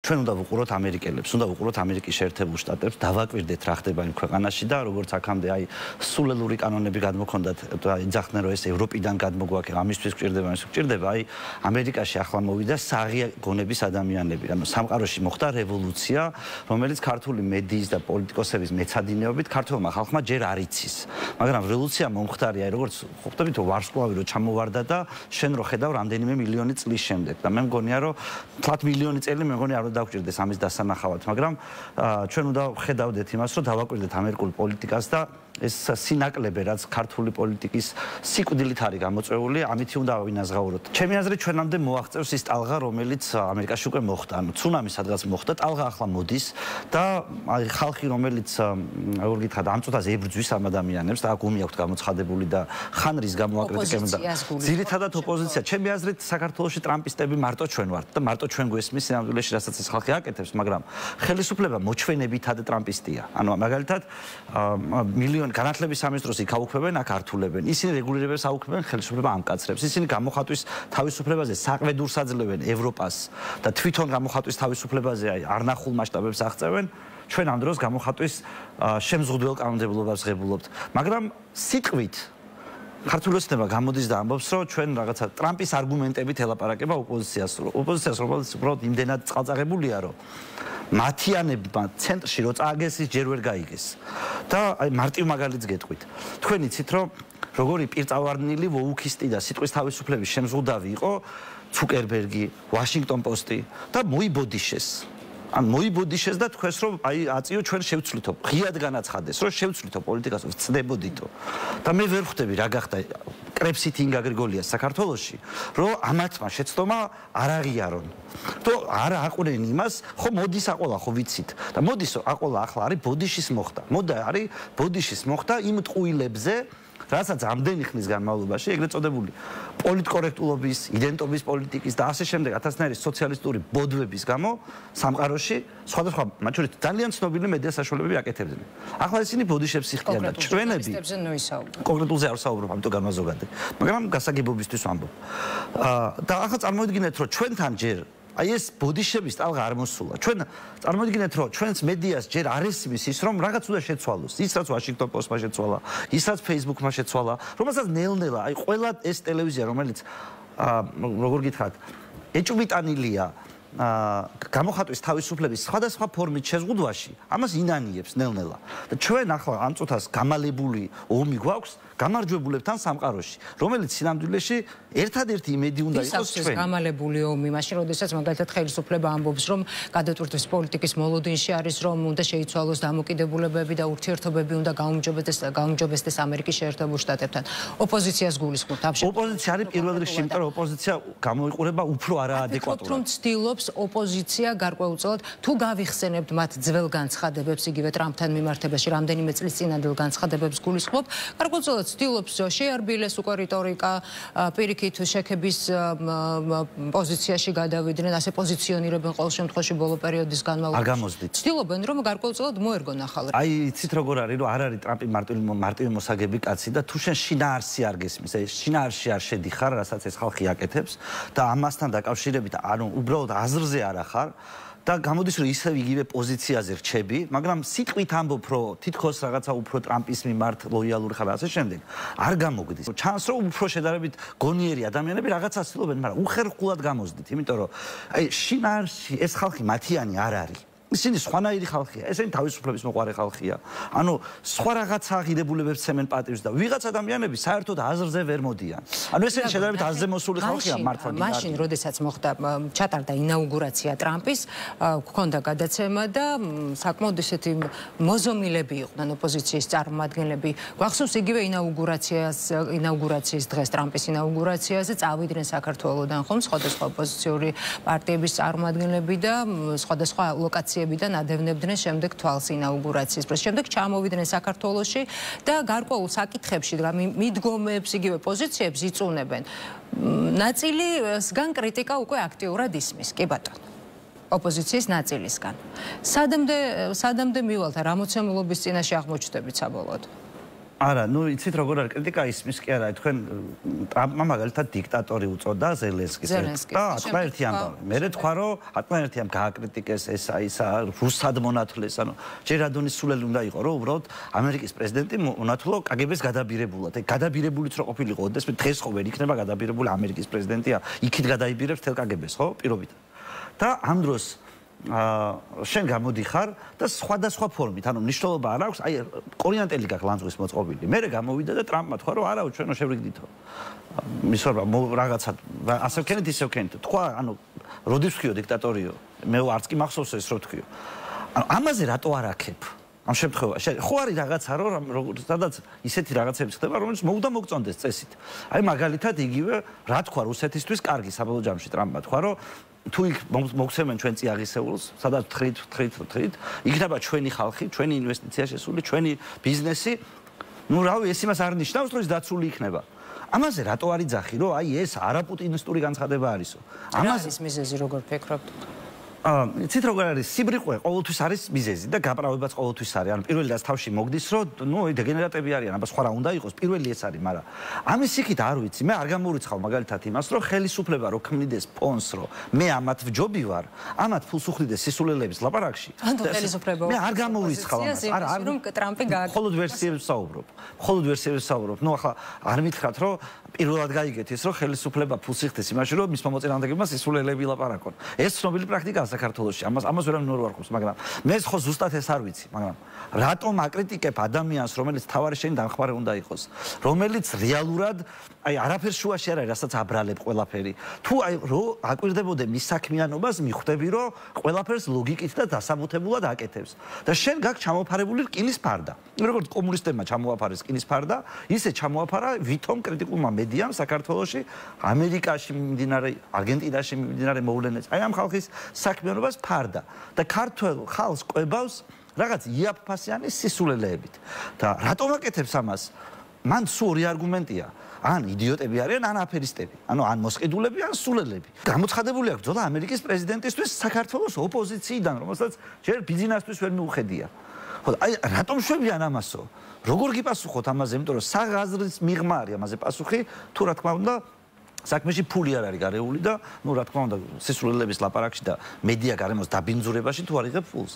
ჩვენ უნდა ვუყუროთ ამერიკელებს, უნდა ვუყუროთ ამერიკის შეერთებულ შტატებს, დავაკვირდეთ რა ხდება იმ ქვეყანაში და როგორც აქამდე აი სულელური კანონები გადმოქონდათ, ეძახდნენ რომ ეს ევროპიდან გადმოგვაქე, ამისთვის გჭირდება, ამისთვის გჭირდება, აი ამერიკაში ახლა მოვიდა საღია გონების ადამიანები, ანუ სამყაროში მოხდა რევოლუცია, რომელიც ქართული მედიის და პოლიტიკოსების მეცადინეობით ქართულმა ხალხმა ჯერ არ იცის. მაგრამ რევოლუცია მომხდარია, როგორც ხვდებით რომ ვარსკვლავი რო ჩამოვარდა და შენ რო ხედავ რამდენიმე მილიონი წლის შემდეგ და მე მგონია რომ თლათ მილიონი წელი მე მგონია არ უნდა დავგვჭირდეს ამის დასანახავად, მაგრამ ჩვენ უნდა ხედავდეთ იმას, რომ დავაკვირდეთ ამერიკულ პოლიტიკას და ეს სინაკლები, რაც ქართული პოლიტიკის სიკვდილით არის გამოწვეული, ამითი უნდა ვინაზღაუროთ. ჩემი აზრით ჩვენამდე მოაღწევს ის ტალღა, რომელიც ამერიკაში უკვე მოხდა. ანუ ცუნამი სადღაც მოხდა, ტალღა ახლა მოდის და ხალხი, რომელიც როგორ გითხრათ, ამ წუთას ებრძვის ამ ადამიანებს და აქ ომი აქვს გამოცხადებული და ხანრის გამო აკრიტიკებენ და ძირითადად ოპოზიცია. ჩემი აზრით საქართველოში ტრამპისტები მარტო ჩვენ ვართ და მარტო ჩვენ გვესმის სინამდვილეში, რასაც ეს ხალხი აკეთებს, მაგრამ ხელისუფლება მოჩვენებითად ტრამპისტია. ანუ მაგალითად მილიონი განათლების სამინისტროს იქ აუქმებენ, აქ ართულებენ. ისინი რეგულირებას აუქმებენ, ხელისუფლება ამკაცრებს. ისინი გამოხატვის თავისუფლებაზე საყრედურს აძლევენ ევროპას და თვითონ გამოხატვის თავისუფლებაზე არნახულ მასშტაბებს აღწევენ. ჩვენ ამ დროს გამოხატვის შემზღუდველ კანონმდებლობას ღებულობთ. მაგრამ სიტყვით ქართული ოცნება გამოდის და ამბობს, რომ ჩვენ რაღაცა ტრამპის არგუმენტებით ელაპარაკება ოპოზიციას, რომელიც უბრალოდ იმდენად წყალწაღებულია, რომ მათიანებმა ცენტრში რო წააგეს ის ჯერ ვერ გაიგეს. და აი მარტივ მაგალითს გეტყვით. თქვენ იცით რომ როგორი პირწავარნილი ვოუქისტი და სიტყვის თავისუფლების შემზღუდავი იყო ცუკერბერგი, ვაშინგტონ პოსტი და მოიბოდიშეს. ან მოიბოდიშეს და თქვენს რომ აი აწიო ჩვენ შევცვლითო, ღიად განაცხადეს, რომ შევცვლითო პოლიტიკას ვწდებოდითო. და მე ვერ ხვდები რა გახდა კრებსით ინგა გრიგოლიას საქართველოში, რომ ამათმა შეცდომა არ აღიარონ. თუ არ აყურენ იმას, ხო მოდის აყოლა ხო ვიცით. და მოდის აყოლა ახლა არის ბოდიშის მოხდა. მოდა არის ბოდიშის მოხდა იმ ტყუილებზე, რასაც ამდენი ხნის განმავლობაში ეგრეთ წოდებული პოლიტკორექტულობის, იდენტობის პოლიტიკის და ასე შემდეგ ათასნაირი სოციალისტური ბოდვების გამო სამყაროში სხვადასხვა მათ შორის ძალიან ცნობილი მედია საშუალებები აკეთებდნენ. ახლა ისინი ბოდიშებს იხდიან და ჩვენები კონკრეტულზე არ ვსაუბრობ, ამიტომ განმაზოგადე. მაგრამ გასაგებობისთვის ვამბობ. და ახლა წარმოიდგინეთ, რომ ჩვენთან ჯერ აი ეს ბოდიშების ტალღა არ მოსულა. ჩვენ წარმოიდგინეთ, რომ ჩვენს მედიას ჯერ არ ესმის ის, რომ რაღაც უნდა შეცვალოს. ის რაც ვაშინგტონ პოსტმა შეცვალა, ის რაც ფეისბუქმა შეცვალა, რომელსაც ნელ-ნელა, აი ყველა ეს ტელევიზია, რომელიც როგორ გითხრათ, ეჭვმიტანილია გამოხატვის თავისუფლების სხვადასხვა ფორმით შეზღუდვაში, ამას ინანიებს ნელ-ნელა. და ჩვენ ახლა ამ წუთას გამალებული ომი გვაქვს გამარჯვებულებთან სამყაროში, რომელიც სინამდვილეში ერთადერთი იმედი უნდა იყოს ჩვენ. გამალებული ომი, მაშინ როდესაც მაგალითად ხელისუფლება ამბობს, რომ გადატვირთვის პოლიტიკის მოლოდინში არის, რომ უნდა შეიცვალოს დამოკიდებულებები და ურთიერთობები უნდა გაუმჯობესდეს ამერიკის შეერთებულ შტატებთან. ოპოზიციას გულისხმობთ აბშე. ოპოზიცია არის პირველ რიგში, იმიტომ რომ ოპოზიცია გამოიყურება უფრო არაადეკვატურად. რომ ცდილობს ოპოზიცია გარკვეულწილად თუ გავიხსენებთ მათ ძველ განცხადებებს იგივე ტრამპთან მიმართებაში, რამდენიმე წლის წინანდელ განცხადებებს გულისხმობ, გარკვეულწილად ცდილობს შეარბილეს უკვე რიტორიკა, პირიქით შექების პოზიციაში გადავიდნენ, ასე პოზიციონირებენ ყოველ შემთხვევაში ბოლო პერიოდის განმავლობაში. ცდილობენ რომ გარკვეულწილად მოერგონ ახალ. აი იცით როგორ არის, რომ არ არის ტრამპი მარტივი მოსაგები კაცი და თუ შენ შინაარსი არ გესმის, აი შინაარსში არ შედიხარ, რასაც ეს ხალხი აკეთებს და ამასთან დაკავშირებით ანუ უბრალოდ აზრზე არ ახარ და გამოდის რომ ისევ იგივე პოზიციაზე რჩები, მაგრამ სიტყვით ამბობ რომ თითქოს რაღაცა უფრო ტრამპის მიმართ ლოიალური ხარ ასე შემდეგ არ გამოგდის. ჩანს რომ უფრო შედარებით გონიერი ადამიანები რაღაცას ცდილობენ, მაგრამ უხერხულად გამოსდით, იმიტომ რომ აი შინაარსში ეს ხალხი მათიანი არ არის. ისინი სხვანაირი ხალხია, ესენი თავისუფლების მოყვარე ხალხია. ანუ სხვა რაღაცა ღირებულებებს ცემენ პატივს და ვიღაც ადამიანები საერთოდ აზრზე ვერ მოდიან. ანუ ესენი შედარებით აზრზე მოსული ხალხია მართლა. მაშინ როდესაც მოხდა ჩატარდა ინაუგურაცია ტრამპის, გქონდა გადაცემა და საკმაოდ ესეთი მოზომილები იყვნენ ოპოზიციის წარმომადგენლები. გვახსოვს იგივე ინაუგურაციის დღეს ტრამპის ინაუგურაციაზე წავიდნენ საქართველოდან ხომ სხვადასხვა ოპოზიციური პარტიების წარმომადგენლები და სხვადასხვა ლოკაციებიდან ადევნებდნენ შემდეგ თვალს ინაუგურაციის დროს. შემდეგ ჩამოვიდნენ საქართველოში და გარკვეულ საკითხებში მიდგომებს, იგივე პოზიციებს იწუნებენ. ნაწილისგან კრიტიკა უკვე აქტიურად ისმის, კი ბატონო. ოპოზიციის ნაწილისგან. სადამდე მივალთ რა მოცემულობის წინაშე აღმოჩნდებით საბოლოოდ? არა, ნუ იცით როგორ არის კრიტიკა ისმის კი არა, თქვენ ტრამპმა მაგალითად დიქტატორი უწოდა ზელენსკის. და ატყვა ერთი ამბავი. მე თქვა რომ ატყვა ერთი ამ გააკრიტიკეს ისა რუსად მონათლეს, ანუ ჯერ ადონის სულელი უნდა იყო, რომ უბრალოდ ამერიკის პრეზიდენტი მონათლო კგბ-ს გადაბირებულად. ეგ გადაბირებულიც რო ყოფილიყო, ოდესმე დღეს ხო ვერ იქნება გადაბირებული ამერიკის პრეზიდენტი, იქით გადაიბირებს თელ კგბ-ს, ხო, პირობით. და ამ დროს შენ გამოდიხარ და სხვადასხვა ფორმით, ანუ მნიშვნელობა არ აქვს, აი კორიანტელი გაქვს ლანძღვის მოწყობილი. მე გამოვიდა და ტრამპმა თქვა, რომ არაო, ჩვენო შევრიგდითო. მისვარვა რაღაცა ასე ვქენით, ისე ვქენით. თქვა, ანუ როდის ვქიო დიქტატორიო? მე არც კი მახსოვს ეს რო თქვიო. ანუ ამაზე რატო არ აქებ? ამ შემთხვევაში ხო არის რაღაცა რომ სადაც ისეთი რაღაცები ხდება რომელიც მოუდა მოგწონდეს წესით. აი მაგალითად იგივე რა თქვა რუსეთისთვის კარგი საბოლოო ჯამში ტრამპმა თქვა რომ თუ იქ მოგცემენ ჩვენ წიაღისეულს სადაც თხრით იქნება ჩვენი ხალხი, ჩვენი ინვესტიცია შესული, ჩვენი ბიზნესი. ნუ რავი ეს იმას არ ნიშნავს რომ ის დაცული იქნება. ამაზე რატო არის ძახი რომ აი ეს არაპუტინისტური განცხადება არისო. ამაზე ის მიზეზი როგორ ფიქრობთ? იცით როგორ არის სიბრიყვე ყოველთვის არის მიზეზი და გაправებაც ყოველთვის არის. ანუ პირველი რაც თავში მოგდის რომ ნუ დეგენერატები არიან, აბა სხვა რა უნდა იყოს, პირველი ეს არის, მაგრამ ამის იქით არ ვიცი, მე არ გამორიცხავ მაგალითად იმას, რომ ხელისუფლება რო ქმნიდეს ფონს, რომ მე ამათ ვჯობი ვარ, ამათ ფულს უხდიდეს სისულელების ლაპარაკში. მე არ გამორიცხავ ამას. არა, რომ ტრამპი გააკეთა. მხოლოდ ვერსიებს ვსაუბრობ. ნუ ახლა არ მითხრათ, რომ პირველად გაიგეთ ის, რომ ხელისუფლება ფულს იხდეს იმაში, რომ მის მოწინააღმდეგეებმა სისულელები ლაპარაკონ. ეს ცნობილი პრაქტიკაა საქართველოში. ამას ვერავინ არ უარყოფს, მაგრამ მე ხო ზუსტად ეს არ ვიცი, მაგრამ რატომ აკრიტიკებ ადამიანს, რომელიც თავარი შენი დამხმარე უნდა იყოს, რომელიც რეალურად აი არაფერს შუაში არ არის, რასაც აბრალებ ყველაფერი. თუ აი რო აკვირდებოდე მის საქმიანობას, მიხვდები, რომ ყველაფერს ლოგიკით და დასაბუთებულად აკეთებს. და შენ გაქვს ჩამოფარებული რკინის ფარდა. როგორც კომუნისტებმა ჩამოაფარეს რკინის ფარდა, ისე ჩამოაფარა ვითომ კრიტიკულმა მედიამ საქართველოში, ამერიკაში მიმდინარე, არგენტინაში მიმდინარე მოვლენებს. აი ამ ხალხის საქმიანობას ფარდა და ქართველ ხალხს ყვებავს რაღაც იაფფასიანი სისულელეებით. და რატომ აკეთებს ამას? მან სულ ორი არგუმენტია. ან იდიოტები არიან, ან აფერისტები. ანუ ან მოსყიდულები, ან სულელები. გამოცხადებული აქვს ბრძოლა ამერიკის პრეზიდენტისთვის საქართველოს ოპოზიციიდან, რომელსაც ჯერ ბიზნესთვის ვერ მიუხედია. ხო, აი რატომ შვებიან ამასო? როგორ გიპასუხოთ ამაზე, იმიტომ რომ საღაზრის მიღმა არის ამაზე პასუხი, თუ რა თქმა უნდა საქმეში ფული არ არის გარეული და ნუ რა თქმა უნდა სისულელების ლაპარაკში და მედია გარემოს დაბინძურებაში თუ არ იღებ ფულს.